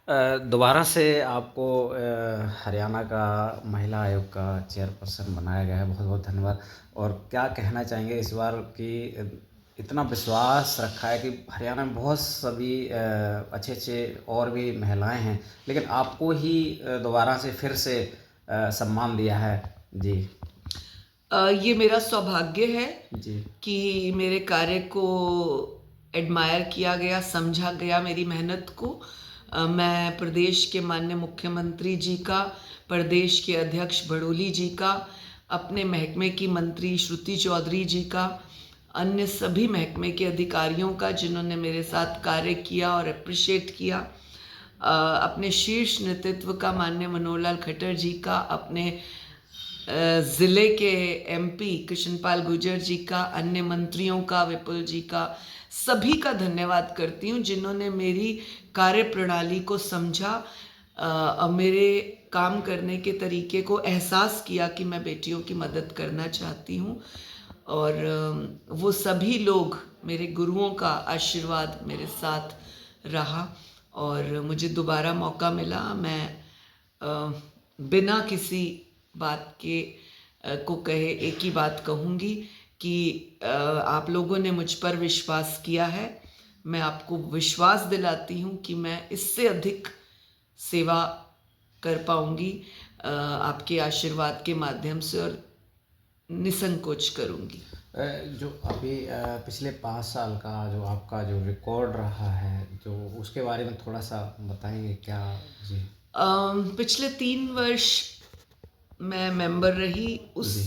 दोबारा से आपको हरियाणा का महिला आयोग का चेयरपर्सन बनाया गया है, बहुत-बहुत धन्यवाद। और क्या कहना चाहेंगे इस बार कि इतना विश्वास रखा है कि हरियाणा में बहुत सभी अच्छे-अच्छे और भी महिलाएँ हैं, लेकिन आपको ही दोबारा से फिर से सम्मान दिया है? जी। ये मेरा सौभाग्य है जी। कि मेरे कार्य को एडमायर किया गया, समझा गया मेरी मेहनत को। मैं प्रदेश के माननीय मुख्यमंत्री जी का, प्रदेश के अध्यक्ष बड़ोली जी का, अपने महकमे की मंत्री श्रुति चौधरी जी का, अन्य सभी महकमे के अधिकारियों का जिन्होंने मेरे साथ कार्य किया और एप्रिशिएट किया, अपने शीर्ष नेतृत्व का माननीय मनोहर लाल खट्टर जी का, अपने ज़िले के एमपी कृष्णपाल गुर्जर जी का, अन्य मंत्रियों का, विपुल जी का, सभी का धन्यवाद करती हूँ जिन्होंने मेरी कार्य प्रणाली को समझा, मेरे काम करने के तरीके को एहसास किया कि मैं बेटियों की मदद करना चाहती हूँ। और वो सभी लोग, मेरे गुरुओं का आशीर्वाद मेरे साथ रहा और मुझे दोबारा मौका मिला। मैं बिना किसी बात के को कहे एक ही बात कहूँगी कि आप लोगों ने मुझ पर विश्वास किया है। मैं आपको विश्वास दिलाती हूँ कि मैं इससे अधिक सेवा कर पाऊँगी आपके आशीर्वाद के माध्यम से, और निसंकोच करूँगी। जो अभी पिछले 5 साल का जो आपका जो रिकॉर्ड रहा है, जो उसके बारे में थोड़ा-सा बताएँगे क्या? जी। पिछले 3 वर्ष मैं मेंबर रही, जी।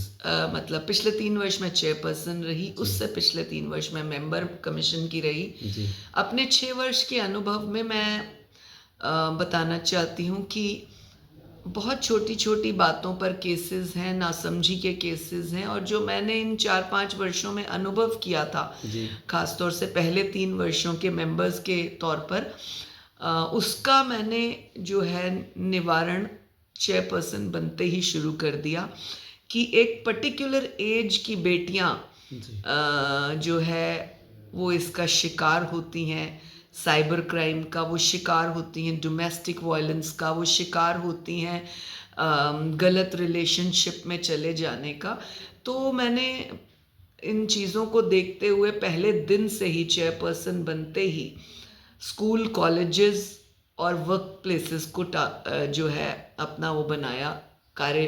मतलब पिछले 3 वर्ष मैं चेयरपर्सन रही, जी। उससे पिछले 3 वर्ष मैं मेंबर कमीशन की रही। जी। अपने 6 वर्ष के अनुभव में मैं बताना चाहती हूँ कि बहुत छोटी-छोटी बातों पर केसेस हैं, नासमझी के केसेस हैं, और जो मैंने इन 4-5 वर्षों में अनुभव किया था, जी। ख़ास तौर से पहले 3 वर्षों के मेंबर्स के तौर पर, उसका मैंने जो है निवारण चेयरपर्सन बनते ही शुरू कर दिया कि एक पर्टिकुलर एज की बेटियां जी। जो है वो इसका शिकार होती हैं, साइबर क्राइम का वो शिकार होती हैं, डोमेस्टिक वायलेंस का वो शिकार होती हैं, गलत रिलेशनशिप में चले जाने का। तो मैंने इन चीज़ों को देखते हुए पहले दिन से ही, चेयरपर्सन बनते ही, स्कूल, कॉलेजेस और वर्क प्लेसेस को जो है अपना वो बनाया कार्य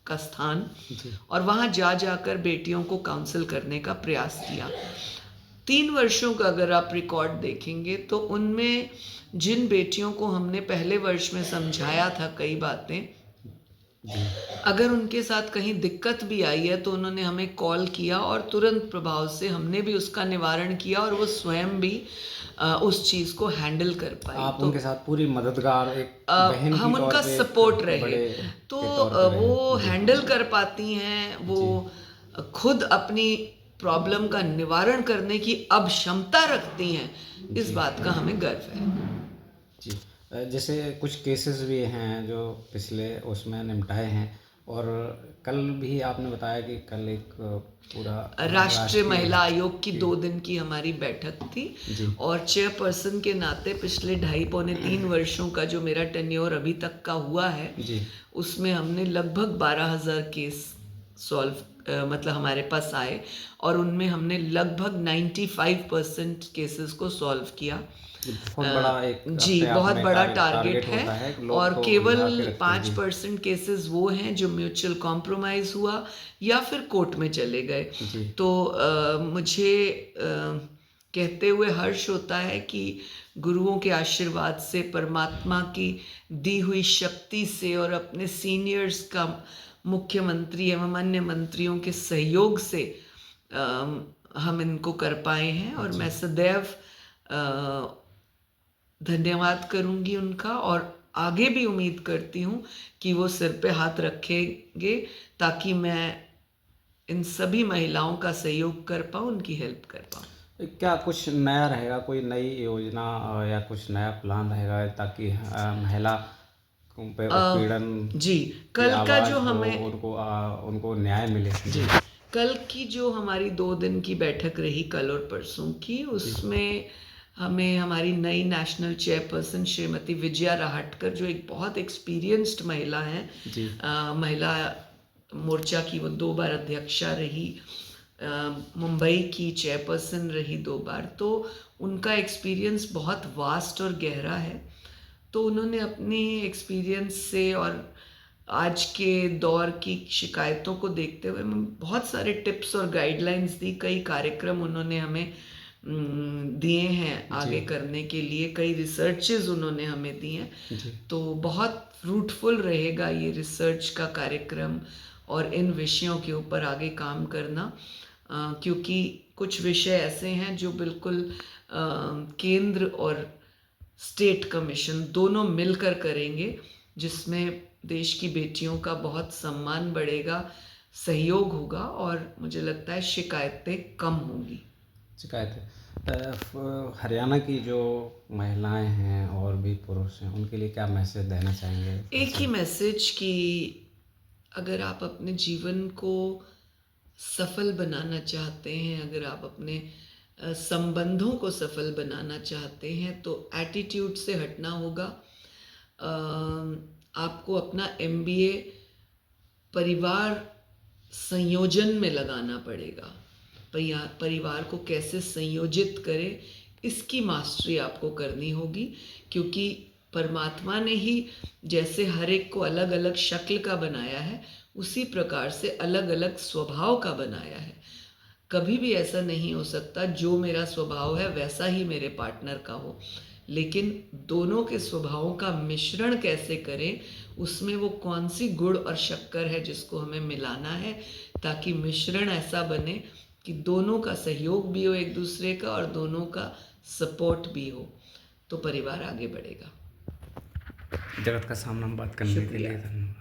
का स्थान, जी। और वहाँ जा जाकर बेटियों को काउंसिल करने का प्रयास किया। 3 वर्षों का अगर आप रिकॉर्ड देखेंगे तो उनमें जिन बेटियों को हमने पहले वर्ष में समझाया था कई बातें, जी। अगर उनके साथ कहीं दिक्कत भी आई है तो उन्होंने हमें कॉल किया और तुरंत प्रभाव से हमने भी उसका निवारण किया, और वो स्वयं भी उस चीज़ को हैंडल कर पाई। आप तो उनके साथ पूरी मददगार एक बहन की हम तौर उनका पे, एक सपोर्ट रहे, बड़े तो के तौर पे रहे। वो जी। हैंडल कर पाती हैं, वो जी। खुद अपनी प्रॉब्लम का निवारण करने की अब क्षमता रखती हैं, इस जी। बात का हमें गर्व है। जी। जैसे कुछ केसेस भी हैं जो पिछले उसमें निपटाए हैं, और कल भी आपने बताया कि कल एक पूरा राष्ट्रीय राष्ट्रीय महिला आयोग की जी। 2 दिन की हमारी बैठक थी, जी। और चेयरपर्सन के नाते पिछले 2.5 पौने 3 वर्षों का जो मेरा टेन्योर अभी तक का हुआ है, जी। उसमें हमने लगभग 12,000 केस सॉल्व, मतलब हमारे पास आए, और उनमें हमने लगभग 95% केसेस को सॉल्व किया। ये बहुत बड़ा एक जी, अपने आप बहुत में बड़ा टारगेट टारगेट है, होता है, लोग और तो केवल उलझा के रखते हैं। जी। 5% केसेस वो हैं जो म्यूचुअल कॉम्प्रोमाइज़ हुआ या फिर कोर्ट में चले गए। जी। तो मुझे कहते हुए हर्ष होता है कि गुरुओं के आशीर्वाद से, परमात्मा की दी हुई शक्ति से, और अपने सीनियर्स का, मुख्यमंत्री एवं अन्य मंत्रियों के सहयोग से हम इनको कर पाए हैं, और जी। मैं सदैव धन्यवाद करूंगी उनका, और आगे भी उम्मीद करती हूँ कि वो सिर पे हाथ रखेंगे ताकि मैं इन सभी महिलाओं का सहयोग कर पाऊँ, उनकी हेल्प कर पाऊँ। क्या कुछ नया रहेगा, कोई नई योजना या कुछ नया प्लान रहेगा ताकि महिला पे उत्पीड़न जी, की कल का जो आवाज़ हो, हमें उनको उनको न्याय मिले? जी, जी। कल की जो हमारी 2 दिन की बैठक रही, कल और परसों की, जी। उसमें हमें हमारी नई नेशनल चेयरपर्सन श्रीमती विजया राहटकर, जो एक बहुत एक्सपीरियंस्ड महिला हैं, जी। महिला मोर्चा की वो 2 बार अध्यक्षा रही, मुंबई की चेयरपर्सन रही 2 बार, तो उनका एक्सपीरियंस बहुत वास्ट और गहरा है। तो उन्होंने अपनी एक्सपीरियंस से और आज के दौर की शिकायतों को देखते हुए बहुत सारे टिप्स और गाइडलाइंस दी, कई कार्यक्रम उन्होंने हमें दिए हैं आगे जी। करने के लिए, कई रिसर्चेज उन्होंने हमें दिए हैं। जी। तो बहुत फ्रूटफुल रहेगा ये रिसर्च का कार्यक्रम और इन विषयों के ऊपर आगे काम करना, क्योंकि कुछ विषय ऐसे हैं जो बिल्कुल केंद्र और स्टेट कमीशन दोनों मिलकर करेंगे, जिसमें देश की बेटियों का बहुत सम्मान बढ़ेगा, सहयोग होगा और मुझे लगता है शिकायतें कम होंगी। हरियाणा की जो महिलाएं हैं और भी पुरुष हैं, उनके लिए क्या मैसेज देना चाहेंगे? एक ही मैसेज कि अगर आप अपने जीवन को सफल बनाना चाहते हैं, अगर आप अपने संबंधों को सफल बनाना चाहते हैं, तो एटीट्यूड से हटना होगा। आपको अपना एमबीए परिवार संयोजन में लगाना पड़ेगा। परिवार को कैसे संयोजित करें, इसकी मास्टरी आपको करनी होगी, क्योंकि परमात्मा ने ही जैसे हर एक को अलग अलग शक्ल का बनाया है, उसी प्रकार से अलग अलग स्वभाव का बनाया है। कभी भी ऐसा नहीं हो सकता जो मेरा स्वभाव है वैसा ही मेरे पार्टनर का हो, लेकिन दोनों के स्वभावों का मिश्रण कैसे करें, उसमें वो कौन सी गुड़ और शक्कर है जिसको हमें मिलाना है, ताकि मिश्रण ऐसा बने कि दोनों का सहयोग भी हो एक दूसरे का और दोनों का सपोर्ट भी हो, तो परिवार आगे बढ़ेगा। जगत का सामना बात करने के लिए शुक्रिया। धन्यवाद।